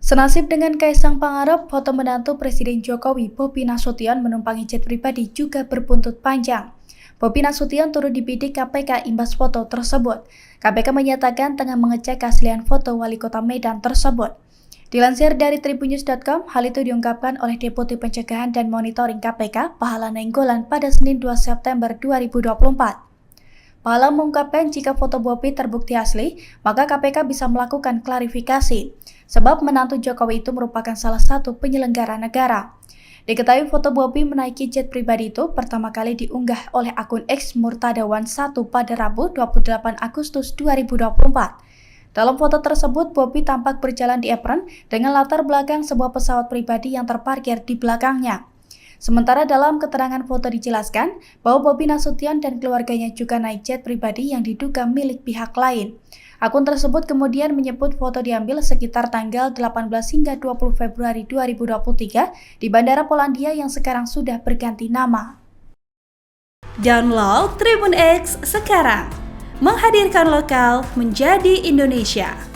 Senasib dengan Kaisang Pangarep, foto menantu Presiden Jokowi Bobi Nasution menumpangi jet pribadi juga berbuntut panjang. Bobi Nasution turut dibidik KPK imbas foto tersebut. KPK menyatakan tengah mengecek keaslian foto wali kota Medan tersebut. Dilansir dari tribunnews.com, hal itu diungkapkan oleh Deputi Pencegahan dan Monitoring KPK, Pahala Nainggolan pada Senin 2 September 2024. Pahala mengungkapkan jika foto Bobi terbukti asli, maka KPK bisa melakukan klarifikasi, sebab menantu Jokowi itu merupakan salah satu penyelenggara negara. Diketahui foto Bobi menaiki jet pribadi itu pertama kali diunggah oleh akun X Murtadawan 1 pada Rabu 28 Agustus 2024. Dalam foto tersebut, Bobi tampak berjalan di apron dengan latar belakang sebuah pesawat pribadi yang terparkir di belakangnya. Sementara dalam keterangan foto dijelaskan bahwa Bobi Nasution dan keluarganya juga naik jet pribadi yang diduga milik pihak lain. Akun tersebut kemudian menyebut foto diambil sekitar tanggal 18 hingga 20 Februari 2023 di Bandara Polandia yang sekarang sudah berganti nama. Download Tribun X sekarang, menghadirkan lokal menjadi Indonesia.